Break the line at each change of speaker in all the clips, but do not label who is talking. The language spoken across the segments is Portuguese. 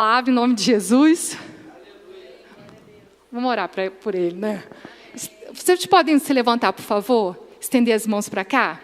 Palavra em nome de Jesus. Vamos orar por ele, né? Vocês podem se levantar, por favor? Estender as mãos para cá?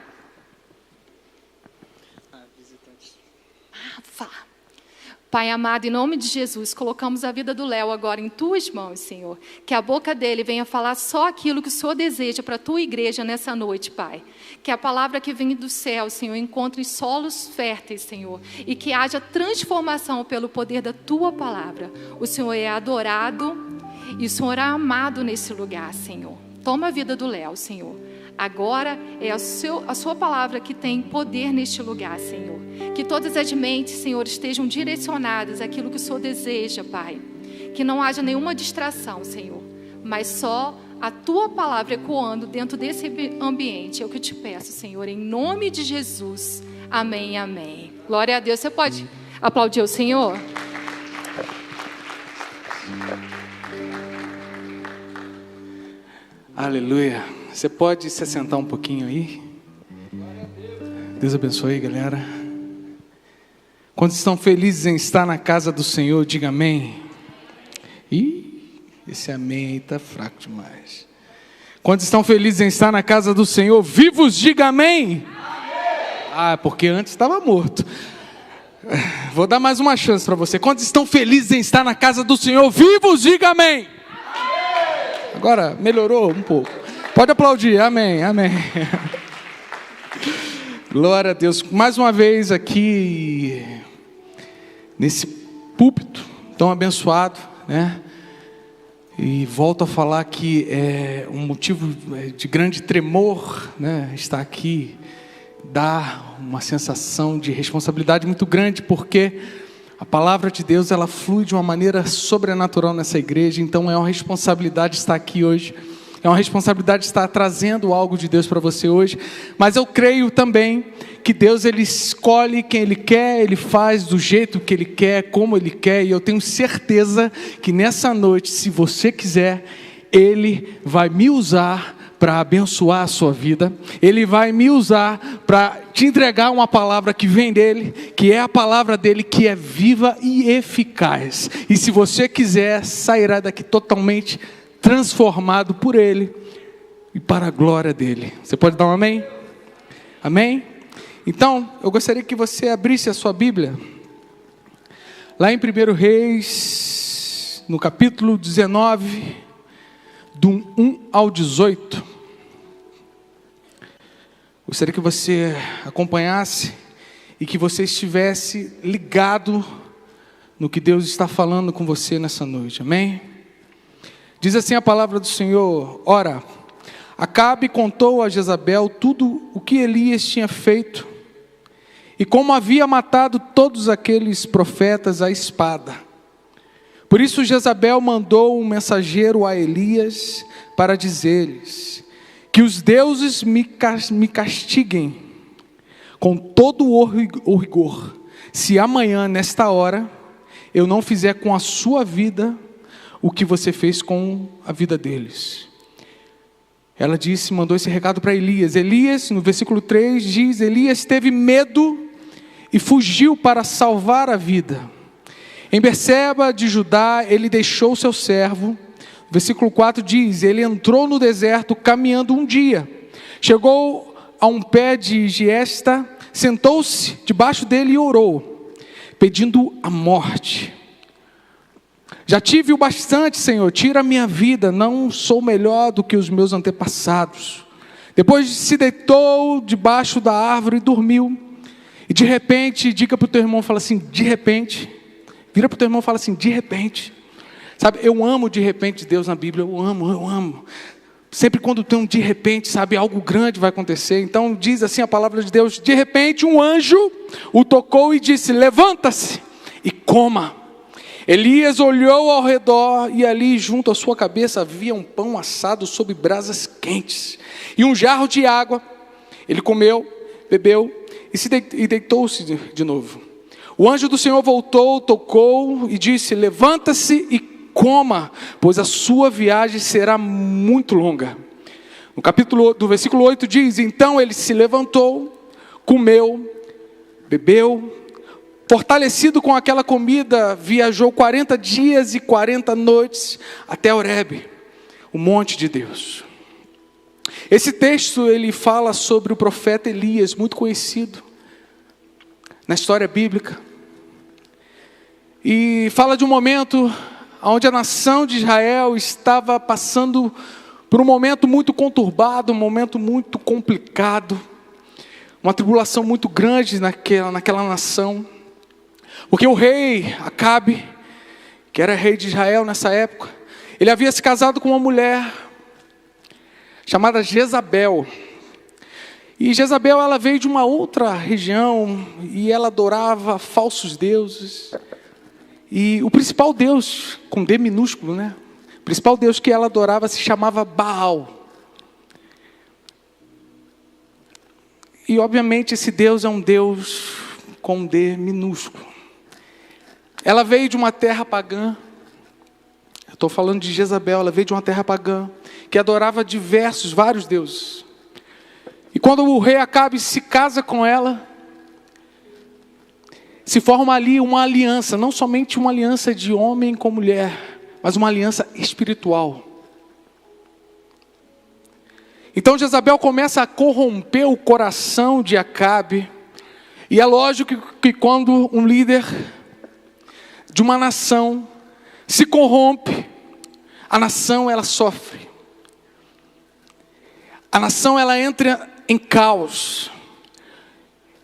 Pai amado, em nome de Jesus, colocamos a vida do Léo agora em Tuas mãos, Senhor. Que a boca dele venha falar só aquilo que o Senhor deseja para a Tua igreja nessa noite, Pai. Que a palavra que vem do céu, Senhor, encontre solos férteis, Senhor. E que haja transformação pelo poder da Tua palavra. O Senhor é adorado e o Senhor é amado nesse lugar, Senhor. Toma a vida do Léo, Senhor. Agora é a sua palavra que tem poder neste lugar, Senhor. Que todas as mentes, Senhor, estejam direcionadas àquilo que o Senhor deseja, Pai. Que não haja nenhuma distração, Senhor. Mas só a Tua palavra ecoando dentro desse ambiente. É o que eu te peço, Senhor, em nome de Jesus. Amém, amém. Glória a Deus. Você pode aplaudir o Senhor?
Aleluia. Você pode se assentar um pouquinho aí? Deus abençoe, galera. Quantos estão felizes em estar na casa do Senhor, diga amém. Ih, esse amém aí está fraco demais. Quantos estão felizes em estar na casa do Senhor, vivos, diga amém. Ah, porque antes estava morto. Vou dar mais uma chance para você. Quantos estão felizes em estar na casa do Senhor, vivos, diga amém. Agora melhorou um pouco. Pode aplaudir, amém, amém. Glória a Deus. Mais uma vez aqui, nesse púlpito tão abençoado, né? E volto a falar que é um motivo de grande tremor, né? Estar aqui dá uma sensação de responsabilidade muito grande, porque a palavra de Deus, ela flui de uma maneira sobrenatural nessa igreja. Então é uma responsabilidade estar aqui hoje. É uma responsabilidade estar trazendo algo de Deus para você hoje. Mas eu creio também que Deus, Ele escolhe quem Ele quer, Ele faz do jeito que Ele quer, como Ele quer. E eu tenho certeza que nessa noite, se você quiser, Ele vai me usar para abençoar a sua vida. Ele vai me usar para te entregar uma palavra que vem dEle, que é a palavra dEle, que é viva e eficaz. E se você quiser, sairá daqui totalmente transformado por Ele e para a glória dEle. Você pode dar um amém? Amém? Então, eu gostaria que você abrisse a sua Bíblia lá em 1 Reis, no capítulo 19, do 1 ao 18. Gostaria que você acompanhasse e que você estivesse ligado no que Deus está falando com você nessa noite. Amém? Diz assim a palavra do Senhor: Ora, Acabe contou a Jezabel tudo o que Elias tinha feito e como havia matado todos aqueles profetas à espada. Por isso Jezabel mandou um mensageiro a Elias para dizer-lhes: que os deuses me castiguem com todo o rigor, se amanhã, nesta hora, eu não fizer com a sua vida o que você fez com a vida deles. Ela disse, mandou esse recado para Elias. Elias, no versículo 3, diz: Elias teve medo e fugiu para salvar a vida. Em Berseba de Judá, ele deixou seu servo. Versículo 4 diz: ele entrou no deserto caminhando um dia. Chegou a um pé de giesta, sentou-se debaixo dele e orou, pedindo a morte. Já tive o bastante, Senhor, tira a minha vida, não sou melhor do que os meus antepassados. Depois se deitou debaixo da árvore e dormiu. E de repente, diga para o teu irmão, fala assim, de repente. Vira para o teu irmão e fala assim, de repente. Sabe, eu amo de repente de Deus na Bíblia, eu amo. Sempre quando tem um de repente, sabe, algo grande vai acontecer. Então diz assim a palavra de Deus: de repente um anjo o tocou e disse: levanta-se e coma. Elias olhou ao redor e ali junto à sua cabeça havia um pão assado sobre brasas quentes e um jarro de água. Ele comeu, bebeu e deitou-se de novo. O anjo do Senhor voltou, tocou e disse: levanta-se e coma, pois a sua viagem será muito longa. No capítulo do versículo 8 diz: então ele se levantou, comeu, bebeu, fortalecido com aquela comida, viajou 40 dias e 40 noites até Horebe, o monte de Deus. Esse texto, ele fala sobre o profeta Elias, muito conhecido na história bíblica. E fala de um momento onde a nação de Israel estava passando por um momento muito conturbado, um momento muito complicado, uma tribulação muito grande naquela nação. Porque o rei Acabe, que era rei de Israel nessa época, ele havia se casado com uma mulher chamada Jezabel. E Jezabel, ela veio de uma outra região e ela adorava falsos deuses. E o principal deus, com D minúsculo, né? O principal deus que ela adorava se chamava Baal. E obviamente esse Deus é um Deus com D minúsculo. Ela veio de uma terra pagã. Eu estou falando de Jezabel, ela veio de uma terra pagã, que adorava vários deuses. E quando o rei Acabe se casa com ela, se forma ali uma aliança, não somente uma aliança de homem com mulher, mas uma aliança espiritual. Então Jezabel começa a corromper o coração de Acabe. E é lógico que quando um líder de uma nação se corrompe, a nação ela sofre. A nação ela entra em caos.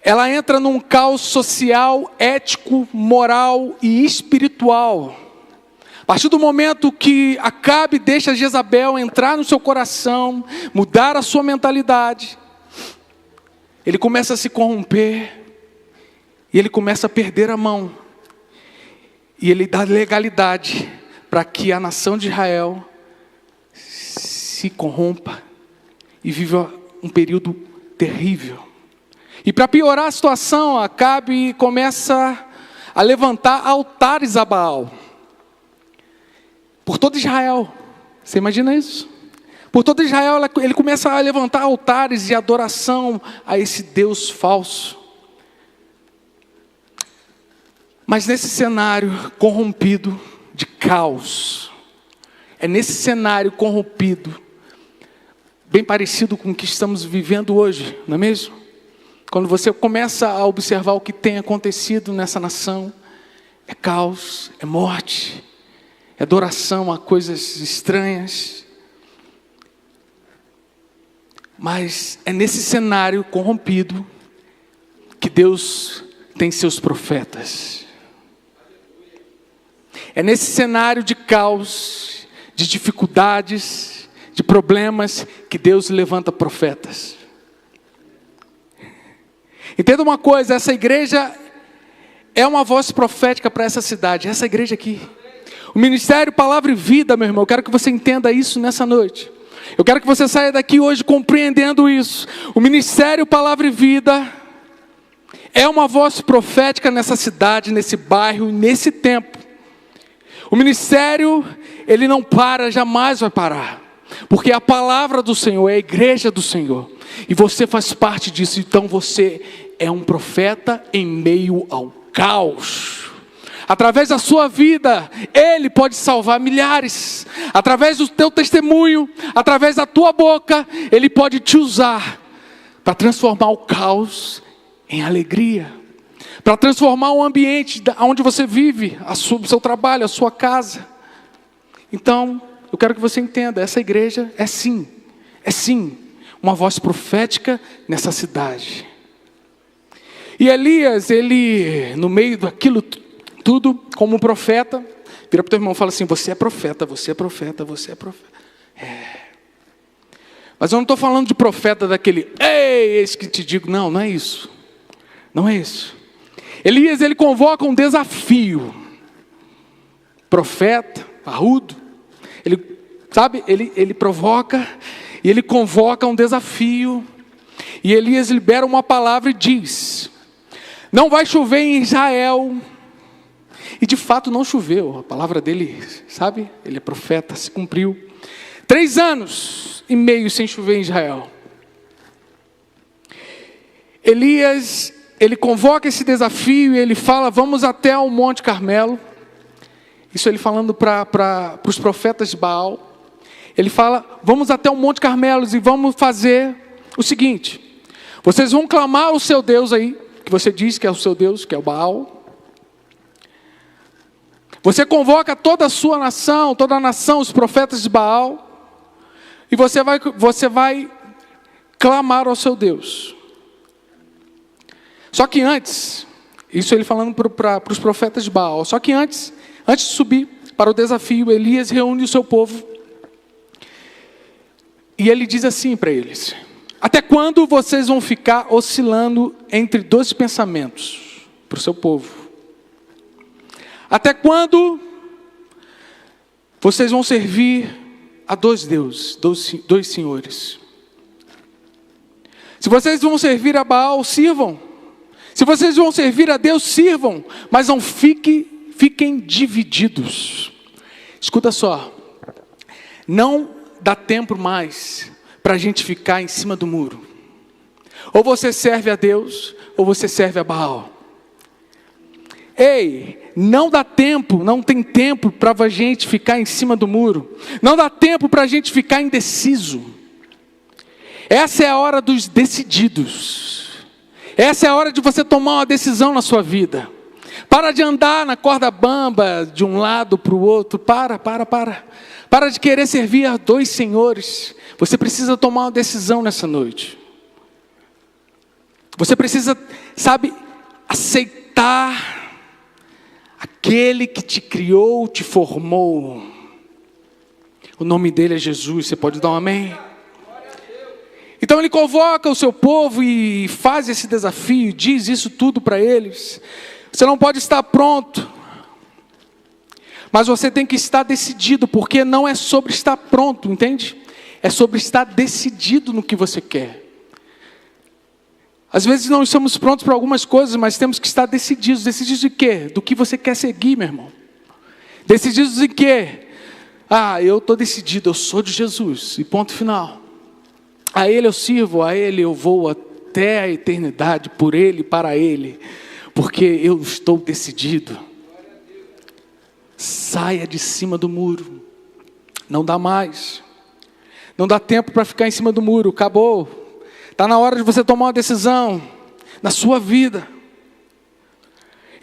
Ela entra num caos social, ético, moral e espiritual. A partir do momento que Acabe deixa Jezabel entrar no seu coração, mudar a sua mentalidade, ele começa a se corromper e ele começa a perder a mão. E ele dá legalidade para que a nação de Israel se corrompa e viva um período terrível. E para piorar a situação, Acabe começa a levantar altares a Baal. Por todo Israel. Você imagina isso? Por todo Israel ele começa a levantar altares de adoração a esse Deus falso. Mas nesse cenário corrompido de caos, é nesse cenário corrompido, bem parecido com o que estamos vivendo hoje, não é mesmo? Quando você começa a observar o que tem acontecido nessa nação, é caos, é morte, é adoração a coisas estranhas. Mas é nesse cenário corrompido que Deus tem seus profetas. É nesse cenário de caos, de dificuldades, de problemas, que Deus levanta profetas. Entenda uma coisa, essa igreja é uma voz profética para essa cidade, essa igreja aqui. O ministério Palavra e Vida, meu irmão, eu quero que você entenda isso nessa noite. Eu quero que você saia daqui hoje compreendendo isso. O ministério Palavra e Vida é uma voz profética nessa cidade, nesse bairro, nesse tempo. O ministério, ele não para, jamais vai parar. Porque a palavra do Senhor é a igreja do Senhor. E você faz parte disso. Então você é um profeta em meio ao caos. Através da sua vida, Ele pode salvar milhares. Através do teu testemunho, através da tua boca, Ele pode te usar para transformar o caos em alegria. Para transformar o ambiente onde você vive, o seu trabalho, a sua casa. Então, eu quero que você entenda, essa igreja é sim, uma voz profética nessa cidade. E Elias, ele, no meio daquilo tudo, como um profeta, vira para o teu irmão e fala assim: você é profeta, você é profeta, você é profeta. Mas eu não estou falando de profeta daquele, ei, eis que te digo, não é isso. Não é isso. Elias, ele convoca um desafio. Profeta, parrudo, ele provoca e ele convoca um desafio. E Elias libera uma palavra e diz: não vai chover em Israel. E de fato não choveu. A palavra dele, ele é profeta, se cumpriu. 3 anos e meio sem chover em Israel. Elias, ele convoca esse desafio e ele fala, vamos até o Monte Carmelo. Isso ele falando para os profetas de Baal. Ele fala, vamos até o Monte Carmelo e vamos fazer o seguinte. Vocês vão clamar ao seu Deus aí, que você diz que é o seu Deus, que é o Baal. Você convoca toda a sua nação, toda a nação, os profetas de Baal. E você vai clamar ao seu Deus. Só que antes, isso ele falando para os profetas de Baal. Só que antes de subir para o desafio, Elias reúne o seu povo. E ele diz assim para eles: até quando vocês vão ficar oscilando entre dois pensamentos? Para o seu povo. Até quando vocês vão servir a dois deuses, dois senhores? Se vocês vão servir a Baal, sirvam. Se vocês vão servir a Deus, sirvam. Mas não fiquem divididos. Escuta só. Não dá tempo mais para a gente ficar em cima do muro. Ou você serve a Deus, ou você serve a Baal. Ei, não dá tempo, não tem tempo para a gente ficar em cima do muro. Não dá tempo para a gente ficar indeciso. Essa é a hora dos decididos. Essa é a hora de você tomar uma decisão na sua vida. Para de andar na corda bamba de um lado para o outro. Para. Para de querer servir a dois senhores. Você precisa tomar uma decisão nessa noite. Você precisa, aceitar aquele que te criou, te formou. O nome dele é Jesus. Você pode dar um amém? Então ele convoca o seu povo e faz esse desafio, diz isso tudo para eles. Você não pode estar pronto, mas você tem que estar decidido, porque não é sobre estar pronto, entende? É sobre estar decidido no que você quer. Às vezes não estamos prontos para algumas coisas, mas temos que estar decididos. Decididos de quê? Do que você quer seguir, meu irmão. Decididos em quê? Eu estou decidido, eu sou de Jesus, e ponto final. A Ele eu sirvo, a Ele eu vou até a eternidade, por Ele, para Ele, porque eu estou decidido. Saia de cima do muro, não dá mais, não dá tempo para ficar em cima do muro, acabou. Está na hora de você tomar uma decisão na sua vida.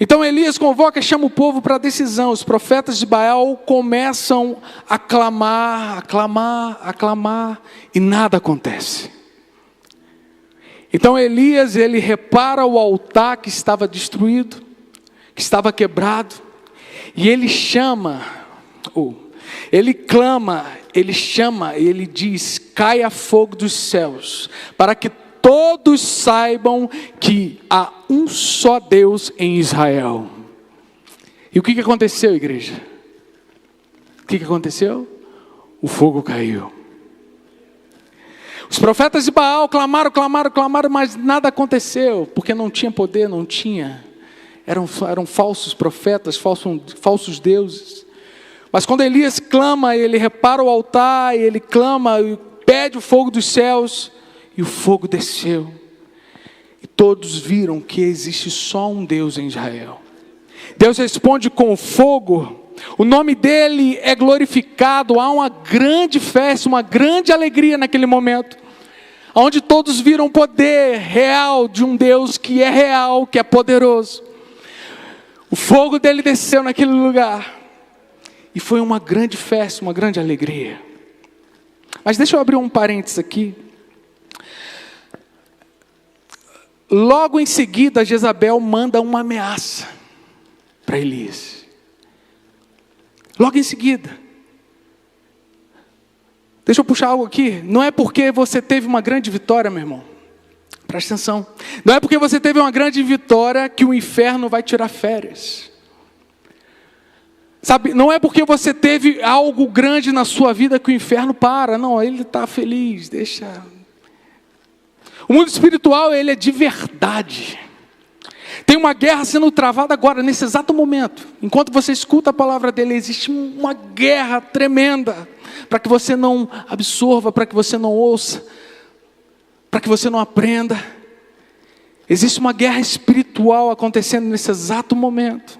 Então Elias convoca e chama o povo para a decisão. Os profetas de Baal começam a clamar, e nada acontece. Então Elias, ele repara o altar que estava destruído, que estava quebrado, e ele chama, ele clama, ele chama, e ele diz: caia fogo dos céus, para que todos saibam que há um só Deus em Israel. E o que aconteceu, igreja? O que aconteceu? O fogo caiu. Os profetas de Baal clamaram, mas nada aconteceu, porque não tinha poder, não tinha. Eram falsos profetas, falsos deuses. Mas quando Elias clama, ele repara o altar, ele clama, e pede o fogo dos céus, e o fogo desceu. E todos viram que existe só um Deus em Israel. Deus responde com o fogo. O nome dele é glorificado. Há uma grande festa, uma grande alegria naquele momento. Onde todos viram o poder real de um Deus que é real, que é poderoso. O fogo dele desceu naquele lugar. E foi uma grande festa, uma grande alegria. Mas deixa eu abrir um parênteses aqui. Logo em seguida, Jezabel manda uma ameaça para Elias. Logo em seguida. Deixa eu puxar algo aqui. Não é porque você teve uma grande vitória, meu irmão. Presta atenção. Não é porque você teve uma grande vitória que o inferno vai tirar férias. Sabe, não é porque você teve algo grande na sua vida que o inferno para. Não, ele está feliz, deixa. O mundo espiritual, ele é de verdade. Tem uma guerra sendo travada agora, nesse exato momento. Enquanto você escuta a palavra dele, existe uma guerra tremenda. Para que você não absorva, para que você não ouça, para que você não aprenda. Existe uma guerra espiritual acontecendo nesse exato momento.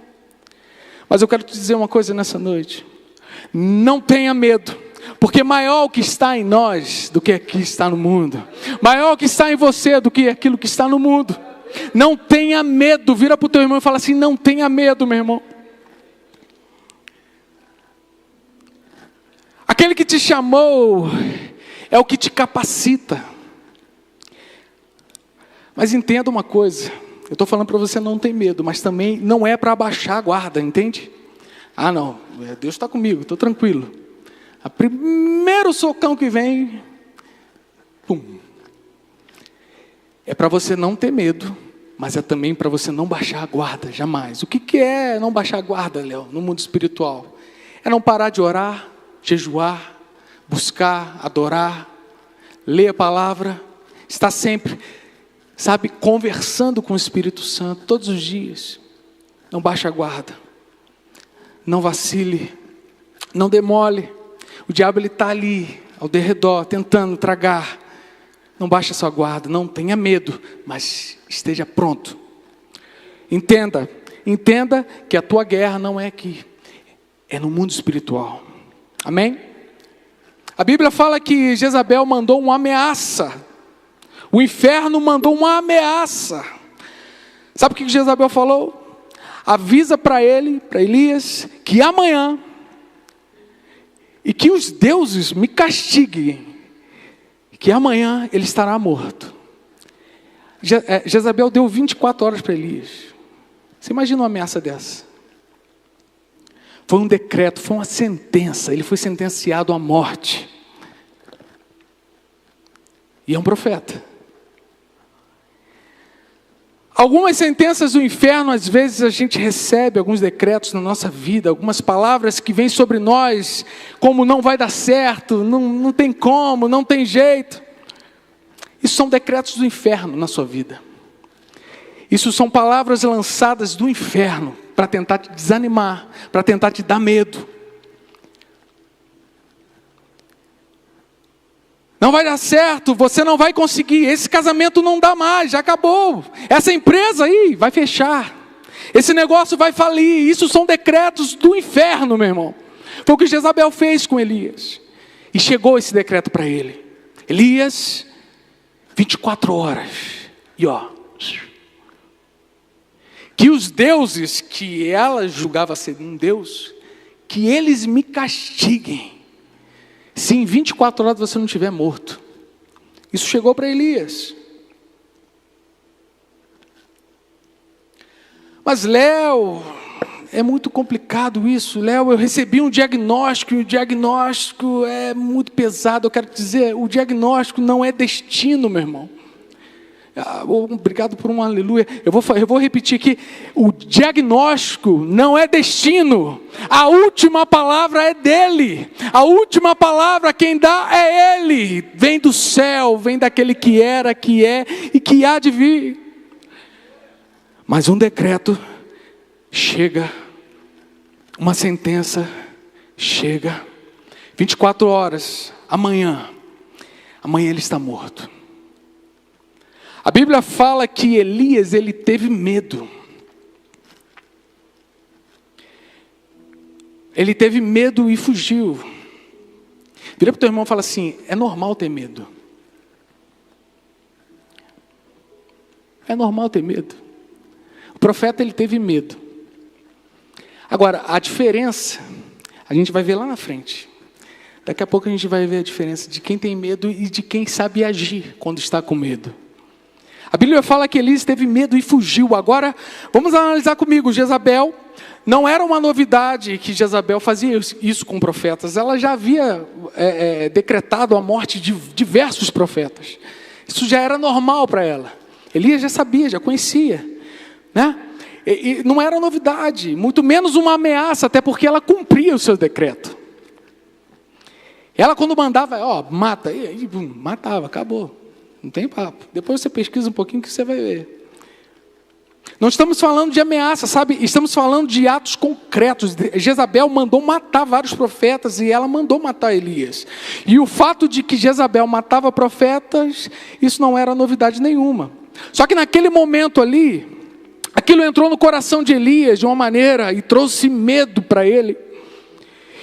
Mas eu quero te dizer uma coisa nessa noite. Não tenha medo, porque maior o que está em nós do que aquilo que está no mundo. Maior o que está em você do que aquilo que está no mundo. Não tenha medo. Vira para o teu irmão e fala assim: não tenha medo, meu irmão. Aquele que te chamou é o que te capacita. Mas entenda uma coisa. Eu estou falando para você não ter medo, mas também não é para abaixar a guarda, entende? Ah não, Deus está comigo, estou tranquilo. A primeiro socão que vem, pum. É para você não ter medo, mas é também para você não baixar a guarda, jamais. O que é não baixar a guarda, Léo, no mundo espiritual? É não parar de orar, jejuar, buscar, adorar, ler a palavra, estar sempre, sabe, conversando com o Espírito Santo todos os dias. Não baixe a guarda, não vacile, não demole. O diabo está ali, ao derredor, tentando tragar. Não baixe a sua guarda, não tenha medo, mas esteja pronto. Entenda que a tua guerra não é aqui, é no mundo espiritual. Amém? A Bíblia fala que Jezabel mandou uma ameaça. O inferno mandou uma ameaça. Sabe o que Jezabel falou? Avisa para ele, para Elias, que amanhã, e que os deuses me castiguem, que amanhã ele estará morto. Jezabel deu 24 horas para Elias. Você imagina uma ameaça dessa? Foi um decreto, foi uma sentença. Ele foi sentenciado à morte. E é um profeta. Algumas sentenças do inferno, às vezes a gente recebe alguns decretos na nossa vida, algumas palavras que vêm sobre nós, como não vai dar certo, não tem como, não tem jeito. Isso são decretos do inferno na sua vida. Isso são palavras lançadas do inferno para tentar te desanimar, para tentar te dar medo. Não vai dar certo, você não vai conseguir, esse casamento não dá mais, já acabou. Essa empresa aí vai fechar, esse negócio vai falir. Isso são decretos do inferno, meu irmão. Foi o que Jezabel fez com Elias. E chegou esse decreto para ele. Elias, 24 horas. E que os deuses que ela julgava ser um Deus, que eles me castiguem, se em 24 horas você não estiver morto. Isso chegou para Elias. Mas Léo, é muito complicado isso. Léo, eu recebi um diagnóstico, e o diagnóstico é muito pesado. Eu quero te dizer, o diagnóstico não é destino, meu irmão. Obrigado por um aleluia. Eu vou repetir aqui. O diagnóstico não é destino. A última palavra é dele. A última palavra quem dá é ele. Vem do céu, vem daquele que era, que é e que há de vir. Mas um decreto chega, uma sentença chega. 24 horas, amanhã ele está morto. A Bíblia fala que Elias, ele teve medo. Ele teve medo e fugiu. Vira para o teu irmão e fala assim: é normal ter medo. É normal ter medo. O profeta, ele teve medo. Agora, a diferença, a gente vai ver lá na frente. Daqui a pouco a gente vai ver a diferença de quem tem medo e de quem sabe agir quando está com medo. A Bíblia fala que Elias teve medo e fugiu. Agora, vamos analisar comigo. Jezabel, não era uma novidade que Jezabel fazia isso com profetas. Ela já havia decretado a morte de diversos profetas. Isso já era normal para ela. Elias já sabia, já conhecia, né? E não era novidade, muito menos uma ameaça, até porque ela cumpria o seu decreto. Ela, quando mandava, mata, e matava, acabou. Não tem papo. Depois você pesquisa um pouquinho que você vai ver. Não estamos falando de ameaça, sabe? Estamos falando de atos concretos. Jezabel mandou matar vários profetas e ela mandou matar Elias. E o fato de que Jezabel matava profetas, isso não era novidade nenhuma. Só que naquele momento ali, aquilo entrou no coração de Elias de uma maneira e trouxe medo para ele.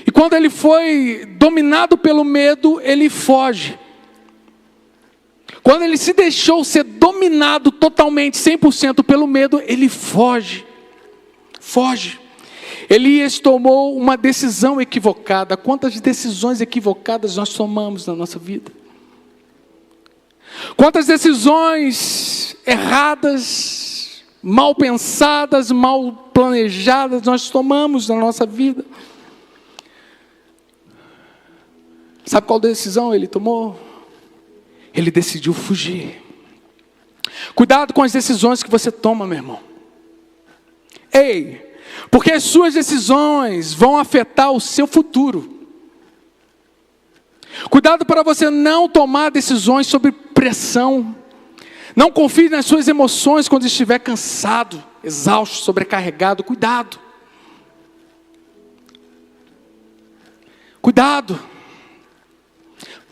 E quando ele foi dominado pelo medo, ele foge. Quando ele se deixou ser dominado totalmente, 100% pelo medo, ele foge. Foge. Elias tomou uma decisão equivocada. Quantas decisões equivocadas nós tomamos na nossa vida? Quantas decisões erradas, mal pensadas, mal planejadas nós tomamos na nossa vida? Sabe qual decisão ele tomou? Ele decidiu fugir. Cuidado com as decisões que você toma, meu irmão. Ei, porque as suas decisões vão afetar o seu futuro. Cuidado para você não tomar decisões sob pressão. Não confie nas suas emoções quando estiver cansado, exausto, sobrecarregado. Cuidado. Cuidado.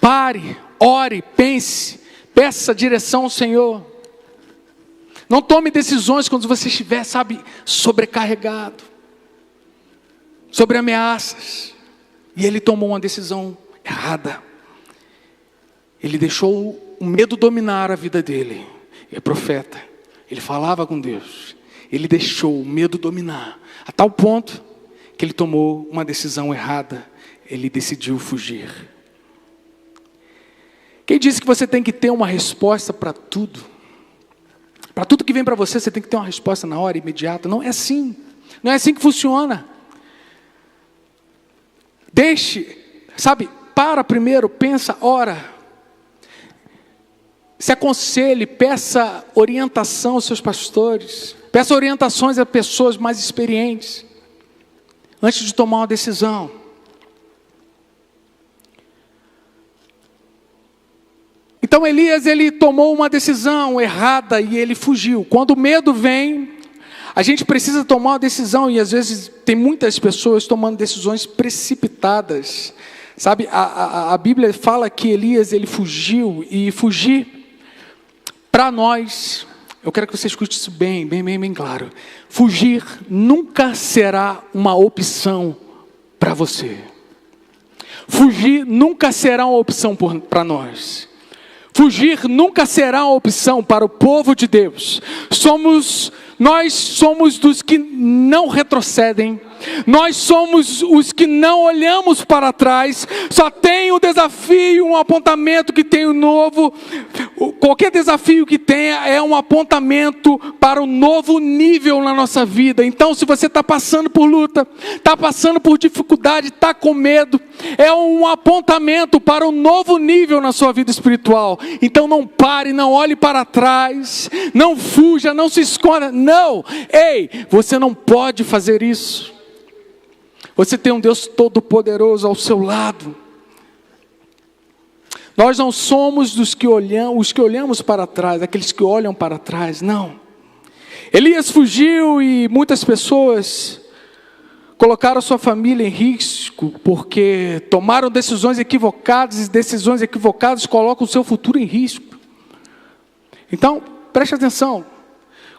Pare, ore, pense, peça direção ao Senhor. Não tome decisões quando você estiver, sobrecarregado, sobre ameaças. E ele tomou uma decisão errada. Ele deixou o medo dominar a vida dele. Ele é profeta, ele falava com Deus. Ele deixou o medo dominar, a tal ponto que ele tomou uma decisão errada. Ele decidiu fugir. Quem disse que você tem que ter uma resposta para tudo? Para tudo que vem para você, você tem que ter uma resposta na hora, imediata. Não é assim. Não é assim que funciona. Para primeiro, pensa, ora. Se aconselhe, peça orientação aos seus pastores. Peça orientações a pessoas mais experientes. Antes de tomar uma decisão. Então Elias, ele tomou uma decisão errada e ele fugiu. Quando o medo vem, a gente precisa tomar uma decisão. E às vezes tem muitas pessoas tomando decisões precipitadas. A Bíblia fala que Elias, ele fugiu. E fugir, para nós, eu quero que você escute isso bem claro. Fugir nunca será uma opção para você. Fugir nunca será uma opção para nós. Fugir nunca será uma opção para o povo de Deus. Nós somos dos que não retrocedem. Nós somos os que não olhamos para trás. Só tem um desafio, um apontamento que tem o novo. Qualquer desafio que tenha é um apontamento para um novo nível na nossa vida. Então, se você está passando por luta, está passando por dificuldade, está com medo, é um apontamento para um novo nível na sua vida espiritual. Então não pare, não olhe para trás, não fuja, não se esconda. Não, ei, você não pode fazer isso. Você tem um Deus todo-poderoso ao seu lado. Nós não somos os que olhamos para trás, aqueles que olham para trás, não. Elias fugiu e muitas pessoas colocaram sua família em risco, porque tomaram decisões equivocadas, e decisões equivocadas colocam o seu futuro em risco. Então, preste atenção.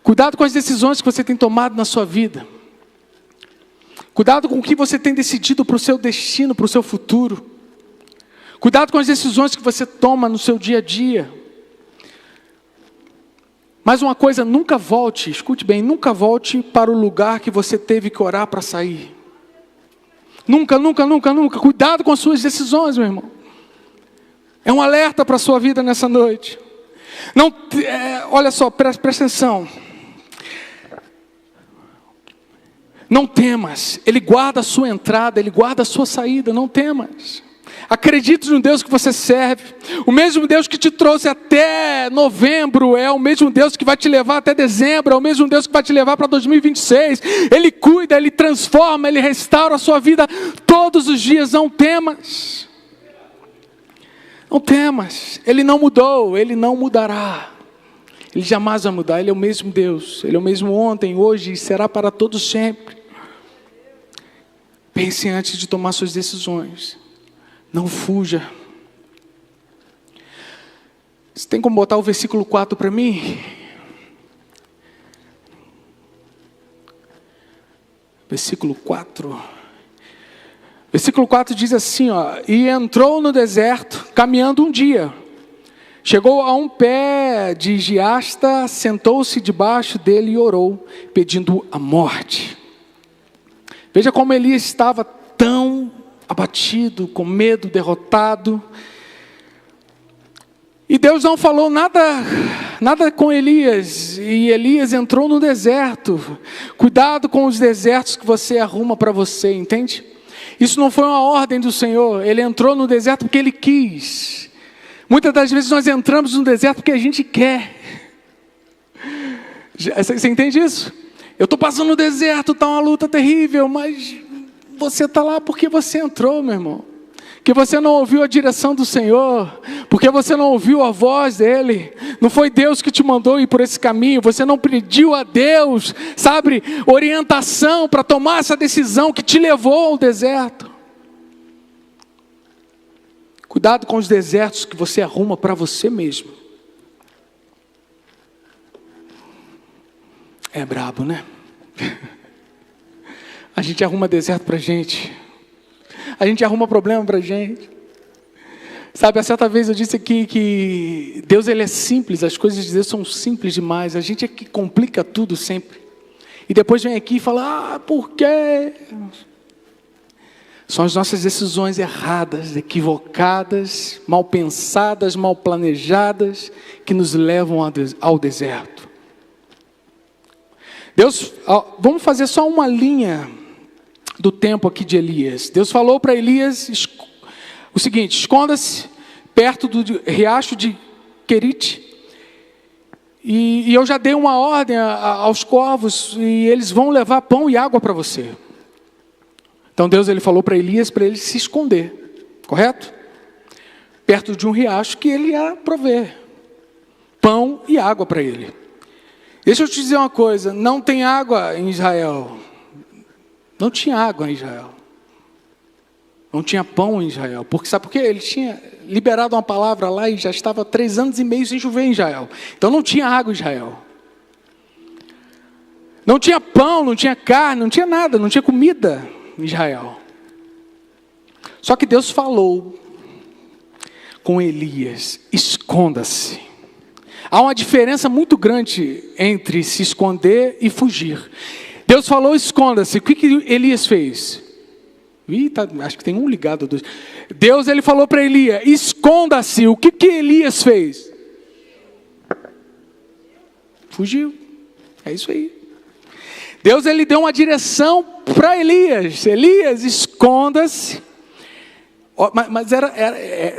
Cuidado com as decisões que você tem tomado na sua vida. Cuidado com o que você tem decidido para o seu destino, para o seu futuro. Cuidado com as decisões que você toma no seu dia a dia. Mas uma coisa, nunca volte, escute bem, nunca volte para o lugar que você teve que orar para sair. Nunca. Cuidado com as suas decisões, meu irmão. É um alerta para a sua vida nessa noite. Olha só, presta atenção. Não temas, Ele guarda a sua entrada, Ele guarda a sua saída, não temas. Acredite no Deus que você serve. O mesmo Deus que te trouxe até novembro é o mesmo Deus que vai te levar até dezembro, é o mesmo Deus que vai te levar para 2026. Ele cuida, Ele transforma, Ele restaura a sua vida todos os dias. Não temas. Não temas. Ele não mudou, Ele não mudará. Ele jamais vai mudar, Ele é o mesmo Deus. Ele é o mesmo ontem, hoje e será para todos sempre. Pense antes de tomar suas decisões. Não fuja. Você tem como botar o versículo 4 para mim? versículo 4. Versículo 4 diz assim, ó: e entrou no deserto, caminhando um dia. Chegou a um pé de giasta, sentou-se debaixo dele e orou, pedindo a morte. Veja como Elias estava tão abatido, com medo, derrotado. E Deus não falou nada com Elias, e Elias entrou no deserto. Cuidado com os desertos que você arruma para você, entende? Isso não foi uma ordem do Senhor, ele entrou no deserto porque ele quis. Muitas das vezes nós entramos no deserto porque a gente quer. Você entende isso? Eu estou passando no deserto, está uma luta terrível, mas você está lá porque você entrou, meu irmão. Porque você não ouviu a direção do Senhor, porque você não ouviu a voz dEle. Não foi Deus que te mandou ir por esse caminho, você não pediu a Deus, sabe, orientação para tomar essa decisão que te levou ao deserto. Cuidado com os desertos que você arruma para você mesmo. É brabo, né? A gente arruma deserto para a gente. A gente arruma problema para a gente. Sabe, a certa vez eu disse aqui que Deus, ele é simples, as coisas de Deus são simples demais. A gente é que complica tudo sempre. E depois vem aqui e fala, por quê? São as nossas decisões erradas, equivocadas, mal pensadas, mal planejadas, que nos levam ao deserto. Deus, vamos fazer só uma linha do tempo aqui de Elias. Deus falou para Elias o seguinte: esconda-se perto do riacho de Querite, e eu já dei uma ordem aos corvos, e eles vão levar pão e água para você. Então Deus, ele falou para Elias para ele se esconder, correto? Perto de um riacho que ele ia prover pão e água para ele. Deixa eu te dizer uma coisa, não tem água em Israel. Não tinha água em Israel. Não tinha pão em Israel. Porque sabe por quê? Ele tinha liberado uma palavra lá e já estava 3 anos e meio sem chover em Israel. Então não tinha água em Israel. Não tinha pão, não tinha carne, não tinha nada, não tinha comida em Israel. Só que Deus falou com Elias: esconda-se. Há uma diferença muito grande entre se esconder e fugir. Deus falou, esconda-se. O que Elias fez? Acho que tem um ligado. Deus, ele falou para Elias, esconda-se. O que Elias fez? Fugiu. É isso aí. Deus, ele deu uma direção para Elias. Elias, esconda-se. Mas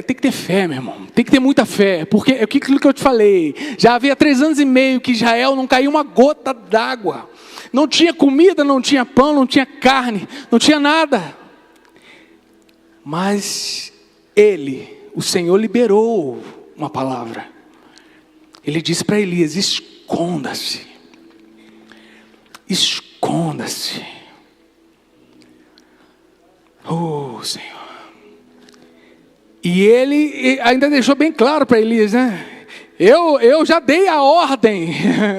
tem que ter fé, meu irmão. Tem que ter muita fé. Porque é aquilo que eu te falei. Já havia 3 anos e meio que Israel não caiu uma gota d'água. Não tinha comida, não tinha pão, não tinha carne, não tinha nada. Mas o Senhor liberou uma palavra. Ele disse para Elias, esconda-se. Esconda-se. Oh, Senhor. E ele ainda deixou bem claro para Elias, né? Eu já dei a ordem,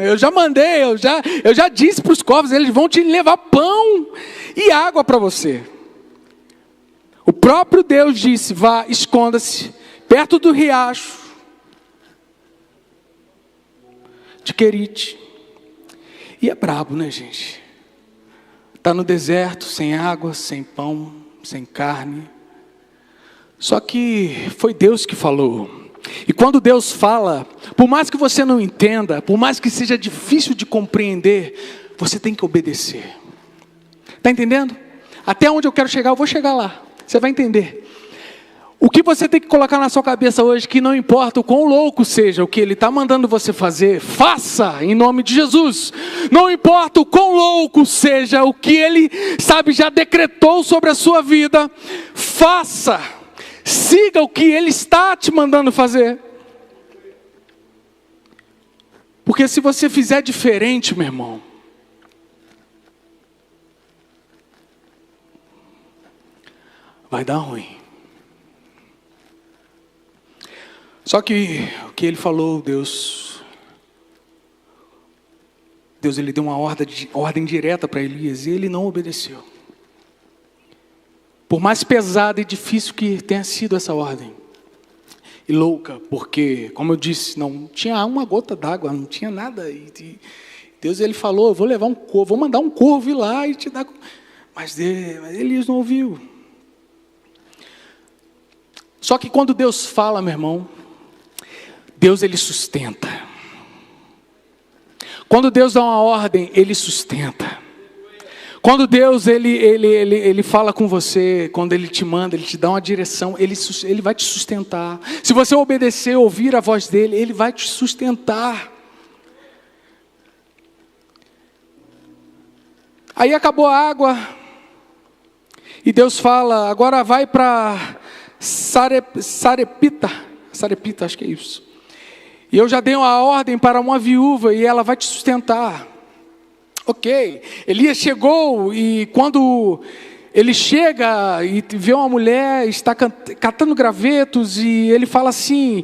eu já mandei, eu já disse para os corvos, eles vão te levar pão e água para você. O próprio Deus disse, vá, esconda-se, perto do riacho de Querite. E é brabo, né, gente? Está no deserto, sem água, sem pão, sem carne. Só que foi Deus que falou. E quando Deus fala, por mais que você não entenda, por mais que seja difícil de compreender, você tem que obedecer. Está entendendo? Até onde eu quero chegar, eu vou chegar lá. Você vai entender. O que você tem que colocar na sua cabeça hoje, que não importa o quão louco seja o que Ele está mandando você fazer, faça em nome de Jesus. Não importa o quão louco seja o que Ele, já decretou sobre a sua vida, faça. Siga o que Ele está te mandando fazer. Porque se você fizer diferente, meu irmão, vai dar ruim. Só que o que Ele falou, Deus, Deus ele deu uma ordem direta para Elias e ele não obedeceu. Por mais pesada e difícil que tenha sido essa ordem, e louca, porque, como eu disse, não tinha uma gota d'água, não tinha nada. E Deus ele falou: eu vou levar um corvo, vou mandar um corvo ir lá e te dar. Mas Elias não ouviu. Só que quando Deus fala, meu irmão, Deus ele sustenta. Quando Deus dá uma ordem, ele sustenta. Quando Deus ele fala com você, quando Ele te manda, Ele te dá uma direção, Ele vai te sustentar. Se você obedecer, ouvir a voz dEle, Ele vai te sustentar. Aí acabou a água, e Deus fala: agora vai para Sarepta, acho que é isso. E eu já dei uma ordem para uma viúva, e ela vai te sustentar. Ok, Elias chegou e quando ele chega e vê uma mulher, está catando gravetos e ele fala assim: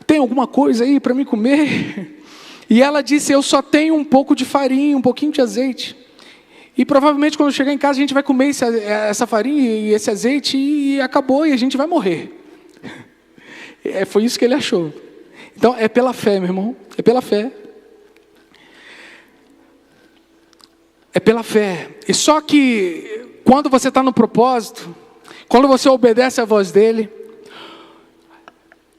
tem alguma coisa aí para mim comer? E ela disse: eu só tenho um pouco de farinha, um pouquinho de azeite. E provavelmente quando chegar em casa a gente vai comer essa farinha e esse azeite e acabou e a gente vai morrer. Foi isso que ele achou. Então é pela fé, meu irmão, é pela fé. É pela fé. E só que quando você está no propósito, quando você obedece à voz dele,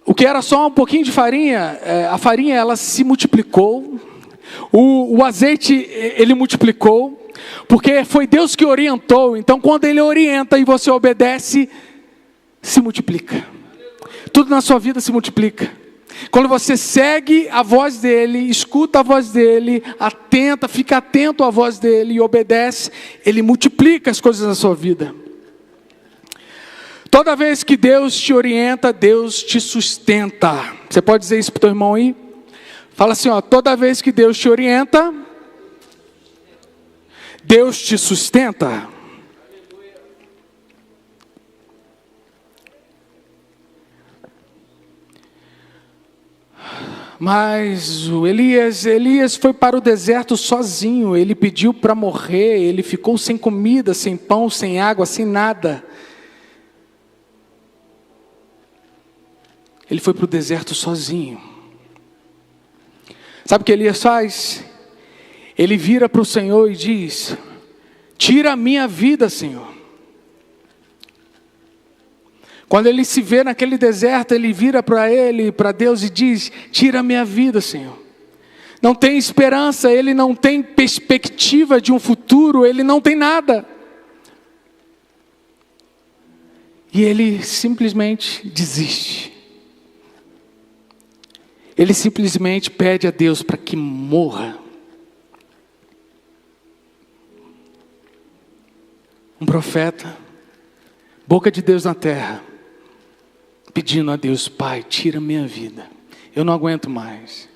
o que era só um pouquinho de farinha, a farinha ela se multiplicou, o azeite ele multiplicou, porque foi Deus que orientou. Então quando Ele orienta e você obedece, se multiplica. Tudo na sua vida se multiplica. Quando você segue a voz dEle, escuta a voz dEle, fica atento à voz dEle e obedece, Ele multiplica as coisas na sua vida. Toda vez que Deus te orienta, Deus te sustenta. Você pode dizer isso para o teu irmão aí? Fala assim, toda vez que Deus te orienta, Deus te sustenta. Mas o Elias foi para o deserto sozinho. Ele pediu para morrer. Ele ficou sem comida, sem pão, sem água, sem nada. Ele foi para o deserto sozinho. Sabe o que Elias faz? Ele vira para o Senhor e diz: tira a minha vida, Senhor. Quando ele se vê naquele deserto, ele vira para Deus e diz: tira a minha vida, Senhor. Não tem esperança, ele não tem perspectiva de um futuro, ele não tem nada. E ele simplesmente desiste. Ele simplesmente pede a Deus para que morra. Um profeta, boca de Deus na terra, pedindo a Deus: Pai, tira minha vida, eu não aguento mais.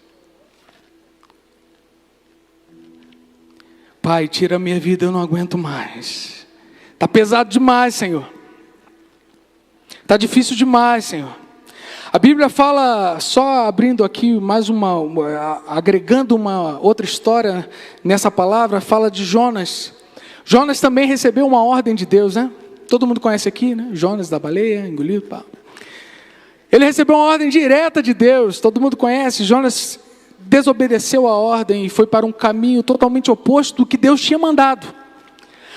Pai, tira minha vida, eu não aguento mais. Está pesado demais, Senhor. Está difícil demais, Senhor. A Bíblia fala, só abrindo aqui mais agregando uma outra história nessa palavra, fala de Jonas. Jonas também recebeu uma ordem de Deus, né? Todo mundo conhece aqui, né? Jonas da baleia, engolido, pá. Ele recebeu uma ordem direta de Deus, todo mundo conhece. Jonas desobedeceu a ordem e foi para um caminho totalmente oposto do que Deus tinha mandado.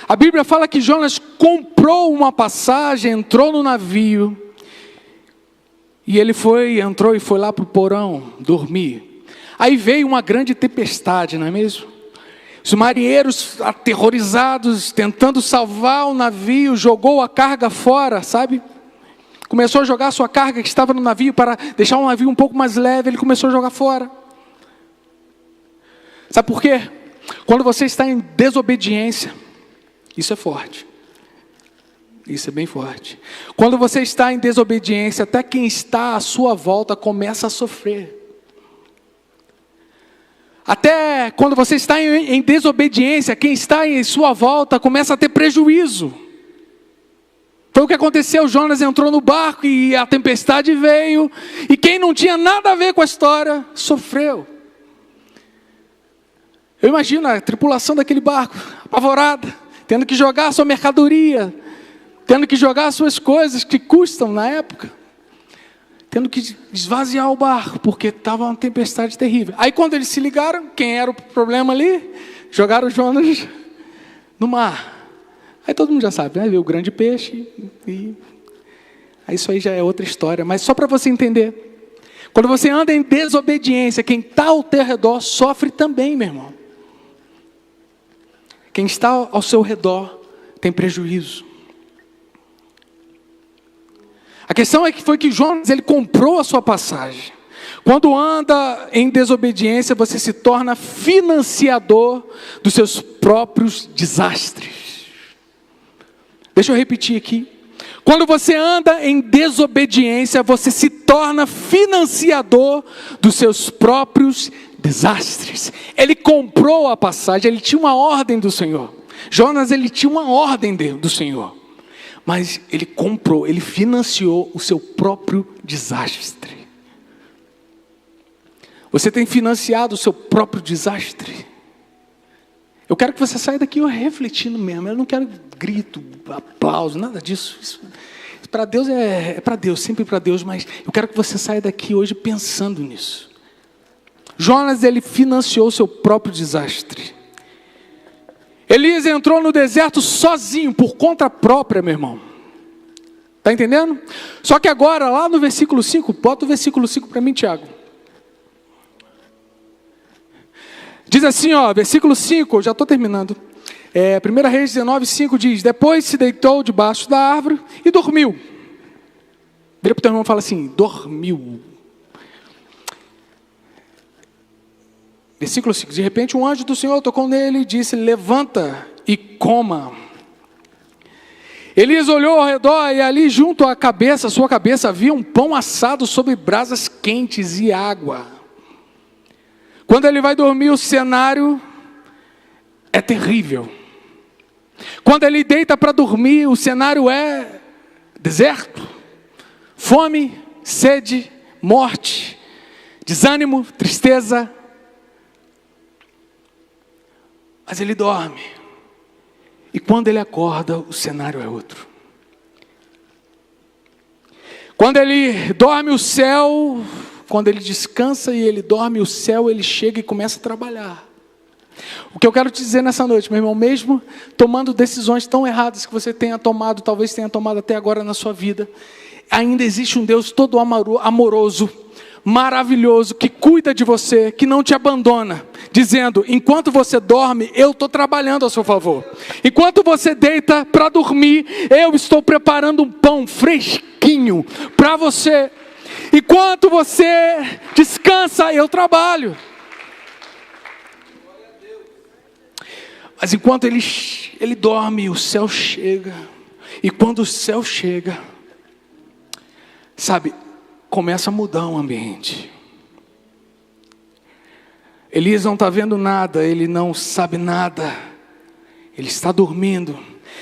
A Bíblia fala que Jonas comprou uma passagem, entrou no navio, e ele entrou e foi lá para o porão dormir. Aí veio uma grande tempestade, não é mesmo? Os marinheiros aterrorizados, tentando salvar o navio, jogou a carga fora, sabe? Começou a jogar a sua carga que estava no navio para deixar o navio um pouco mais leve, ele começou a jogar fora. Sabe por quê? Quando você está em desobediência, isso é forte. Isso é bem forte. Quando você está em desobediência, até quem está à sua volta começa a sofrer. Até quando você está em desobediência, quem está em sua volta começa a ter prejuízo. Foi o que aconteceu. Jonas entrou no barco e a tempestade veio. E quem não tinha nada a ver com a história, sofreu. Eu imagino a tripulação daquele barco, apavorada, tendo que jogar a sua mercadoria, tendo que jogar as suas coisas que custam na época, tendo que esvaziar o barco, porque estava uma tempestade terrível. Aí quando eles se ligaram, quem era o problema ali? Jogaram Jonas no mar. Aí todo mundo já sabe, né? Veio o grande peixe, e aí isso aí já é outra história. Mas só para você entender, quando você anda em desobediência, quem está ao teu redor sofre também, meu irmão. Quem está ao seu redor tem prejuízo. A questão é que foi que Jonas, ele comprou a sua passagem. Quando anda em desobediência, você se torna financiador dos seus próprios desastres. Deixa eu repetir aqui. Quando você anda em desobediência, você se torna financiador dos seus próprios desastres. Ele comprou a passagem, ele tinha uma ordem do Senhor. Jonas, ele tinha uma ordem do Senhor. Mas ele comprou, ele financiou o seu próprio desastre. Você tem financiado o seu próprio desastre? Eu quero que você saia daqui refletindo mesmo. Eu não quero grito, aplauso, nada disso. Isso para Deus é para Deus, sempre para Deus. Mas eu quero que você saia daqui hoje pensando nisso. Jonas, ele financiou o seu próprio desastre. Elias entrou no deserto sozinho, por conta própria, meu irmão. Está entendendo? Só que agora, lá no versículo 5, bota o versículo 5 para mim, Tiago. Diz assim, ó, versículo 5, eu já estou terminando. 1 Reis 19, 5 diz: depois se deitou debaixo da árvore e dormiu. Vira para o teu irmão e fala assim: dormiu. Versículo 5, de repente um anjo do Senhor tocou nele e disse: levanta e coma. Elias olhou ao redor e ali junto à cabeça, sua cabeça, havia um pão assado sobre brasas quentes e água. Quando ele vai dormir, o cenário é terrível. Quando ele deita para dormir, o cenário é deserto, fome, sede, morte, desânimo, tristeza. Mas ele dorme. E quando ele acorda, o cenário é outro. Quando ele dorme, o céu, quando ele descansa e ele dorme, o céu, ele chega e começa a trabalhar. O que eu quero te dizer nessa noite, meu irmão, mesmo tomando decisões tão erradas que você tenha tomado, talvez tenha tomado até agora na sua vida, ainda existe um Deus todo amoroso, maravilhoso, que cuida de você, que não te abandona, dizendo: enquanto você dorme, eu estou trabalhando a seu favor. Enquanto você deita para dormir, eu estou preparando um pão fresquinho para você. Enquanto você descansa, eu trabalho. Mas enquanto ele dorme, o céu chega. E quando o céu chega, sabe, começa a mudar o ambiente. Elias não está vendo nada, ele não sabe nada. Ele está dormindo,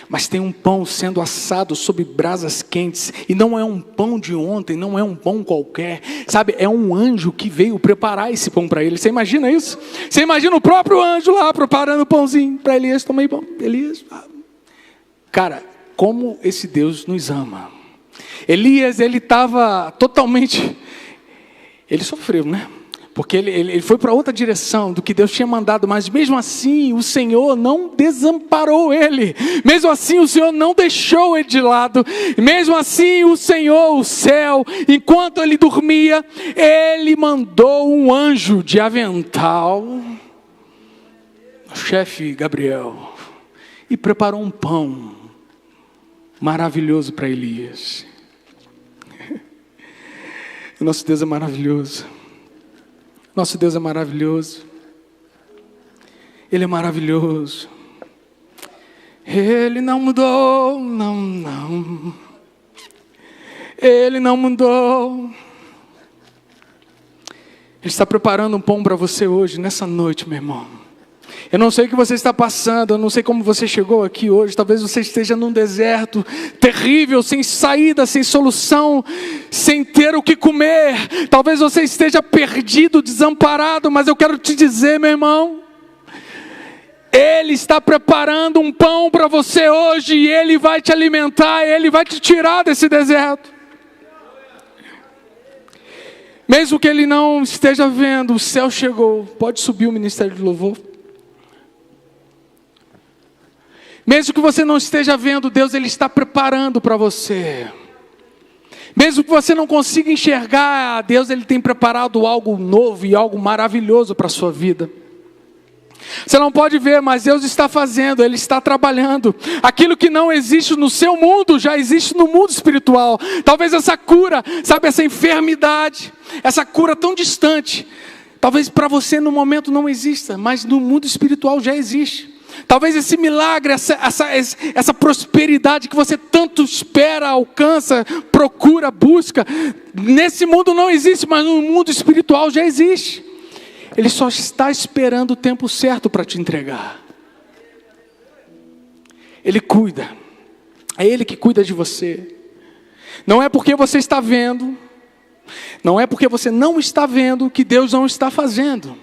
mas tem um pão sendo assado sobre brasas quentes. E não é um pão de ontem, não é um pão qualquer. Sabe, é um anjo que veio preparar esse pão para ele. Você imagina isso? Você imagina o próprio anjo lá preparando o pãozinho para Elias. Toma aí pão, Elias. Cara, como esse Deus nos ama. Elias, ele estava totalmente... Ele sofreu, né? Porque ele foi para outra direção do que Deus tinha mandado. Mas mesmo assim, o Senhor não desamparou ele. Mesmo assim, o Senhor não deixou ele de lado. Mesmo assim, o Senhor, o céu, enquanto ele dormia, ele mandou um anjo de avental, o chefe Gabriel, e preparou um pão maravilhoso para Elias. O nosso Deus é maravilhoso. Nosso Deus é maravilhoso. Ele é maravilhoso. Ele não mudou, não. Ele não mudou. Ele está preparando um pão para você hoje, nessa noite, meu irmão. Eu não sei o que você está passando, eu não sei como você chegou aqui hoje. Talvez você esteja num deserto terrível, sem saída, sem solução, sem ter o que comer. Talvez você esteja perdido, desamparado, mas eu quero te dizer, meu irmão, Ele está preparando um pão para você hoje, e Ele vai te alimentar, Ele vai te tirar desse deserto. Mesmo que Ele não esteja vendo, o céu chegou. Pode subir o ministério de louvor. Mesmo que você não esteja vendo, Deus Ele está preparando para você. Mesmo que você não consiga enxergar, Deus Ele tem preparado algo novo e algo maravilhoso para a sua vida. Você não pode ver, mas Deus está fazendo, Ele está trabalhando. Aquilo que não existe no seu mundo, já existe no mundo espiritual. Talvez essa cura, sabe, essa enfermidade, essa cura tão distante, talvez para você no momento não exista, mas no mundo espiritual já existe. Talvez esse milagre, essa prosperidade que você tanto espera, alcança, procura, busca, nesse mundo não existe, mas no mundo espiritual já existe. Ele só está esperando o tempo certo para te entregar. Ele cuida. É Ele que cuida de você. Não é porque você está vendo, não é porque você não está vendo que Deus não está fazendo.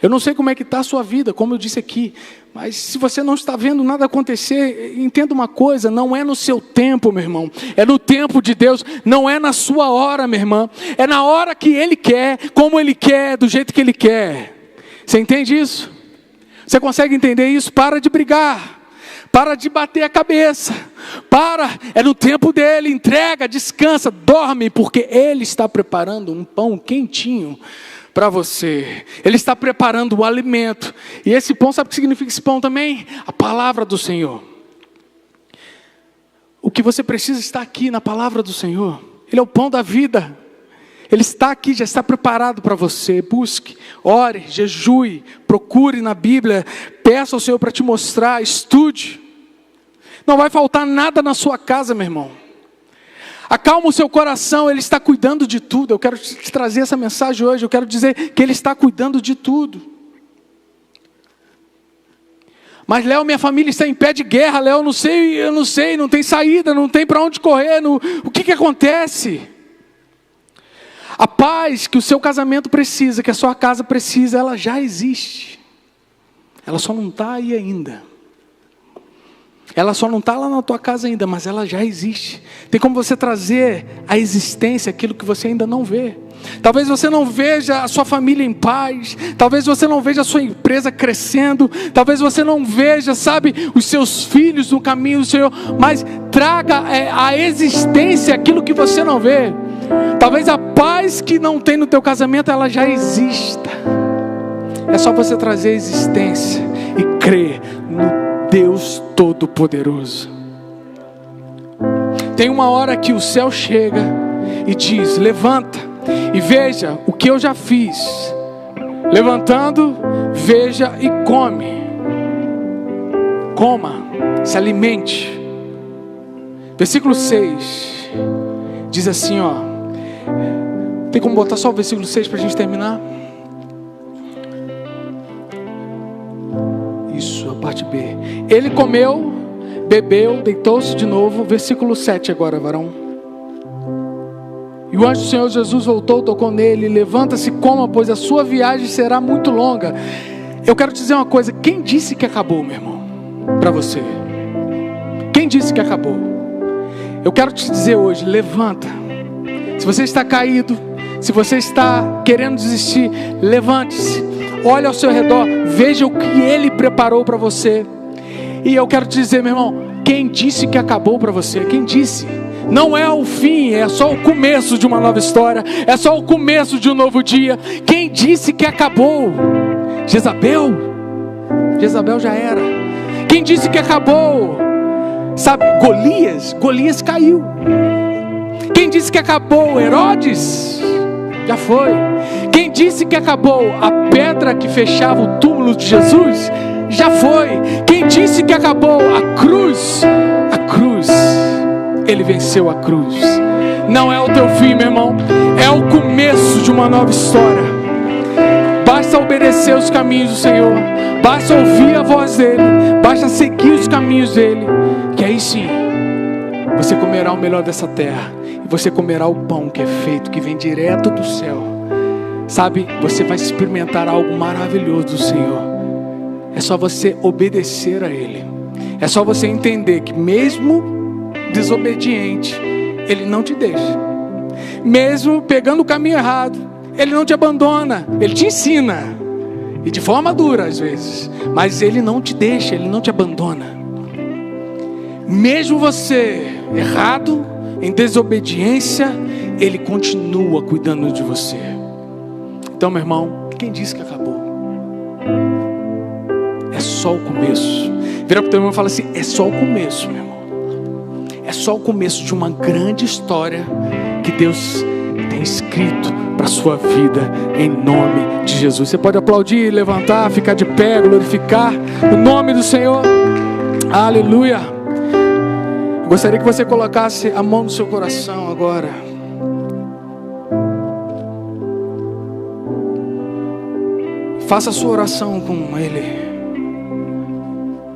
Eu não sei como é que está a sua vida, como eu disse aqui, mas se você não está vendo nada acontecer, entenda uma coisa, não é no seu tempo, meu irmão, é no tempo de Deus, não é na sua hora, minha irmã, é na hora que Ele quer, como Ele quer, do jeito que Ele quer. Você entende isso? Você consegue entender isso? Para de brigar, para de bater a cabeça, é no tempo dEle, entrega, descansa, dorme, porque Ele está preparando um pão quentinho para você. Ele está preparando o alimento. E esse pão, sabe o que significa esse pão também? A palavra do Senhor. O que você precisa está aqui na palavra do Senhor. Ele é o pão da vida. Ele está aqui, já está preparado para você. Busque, ore, jejue, procure na Bíblia, peça ao Senhor para te mostrar, estude. Não vai faltar nada na sua casa, meu irmão. Acalma o seu coração, Ele está cuidando de tudo. Eu quero te trazer essa mensagem hoje. Eu quero dizer que Ele está cuidando de tudo. Mas Léo, minha família está em pé de guerra. Léo, eu não sei, não tem saída, não tem para onde correr. O que acontece? A paz que o seu casamento precisa, que a sua casa precisa, ela já existe. Ela só não está aí ainda. Ela só não está lá na tua casa ainda, mas ela já existe. Tem como você trazer à existência aquilo que você ainda não vê. Talvez você não veja a sua família em paz. Talvez você não veja a sua empresa crescendo. Talvez você não veja, sabe, os seus filhos no caminho do Senhor. Mas traga à existência aquilo que você não vê. Talvez a paz que não tem no teu casamento, ela já exista. É só você trazer a existência e crer no Deus Todo-Poderoso. Tem uma hora que o céu chega e diz: levanta e veja o que eu já fiz. Levantando, veja e come. Coma, se alimente. Versículo 6 diz assim, ó. Tem como botar só o versículo 6 para a gente terminar? Isso, a parte B. Ele comeu, bebeu, deitou-se de novo. Versículo 7 agora, varão. E o anjo do Senhor Jesus voltou, tocou nele. Levanta-se, coma, pois a sua viagem será muito longa. Eu quero te dizer uma coisa. Quem disse que acabou, meu irmão? Para você. Quem disse que acabou? Eu quero te dizer hoje, levanta. Se você está caído, se você está querendo desistir, levante-se. Olhe ao seu redor, veja o que Ele preparou para você. E eu quero te dizer, meu irmão, quem disse que acabou para você? Quem disse? Não é o fim, é só o começo de uma nova história. É só o começo de um novo dia. Quem disse que acabou? Jezabel? Jezabel já era. Quem disse que acabou? Sabe, Golias caiu. Quem disse que acabou? Herodes? Já foi. Quem disse que acabou? A pedra que fechava o túmulo de Jesus? Já foi. Quem disse que acabou? A cruz. Ele venceu a cruz. Não é o teu fim, meu irmão. É o começo de uma nova história. Basta obedecer os caminhos do Senhor. Basta ouvir a voz dEle. Basta seguir os caminhos dEle. Que aí sim, você comerá o melhor dessa terra. E você comerá o pão que é feito, que vem direto do céu. Sabe, você vai experimentar algo maravilhoso do Senhor. É só você obedecer a Ele. É só você entender que mesmo desobediente, Ele não te deixa. Mesmo pegando o caminho errado, Ele não te abandona. Ele te ensina. E de forma dura às vezes. Mas Ele não te deixa, Ele não te abandona. Mesmo você errado, em desobediência, Ele continua cuidando de você. Então, meu irmão, quem disse que acabou? É só o começo. Vira para o teu irmão e fala assim: é só o começo, meu irmão. É só o começo de uma grande história que Deus tem escrito para a sua vida, em nome de Jesus. Você pode aplaudir, levantar, ficar de pé, glorificar o nome do Senhor. Aleluia. Eu gostaria que você colocasse a mão no seu coração agora. Faça a sua oração com Ele.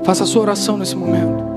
Faça a sua oração nesse momento.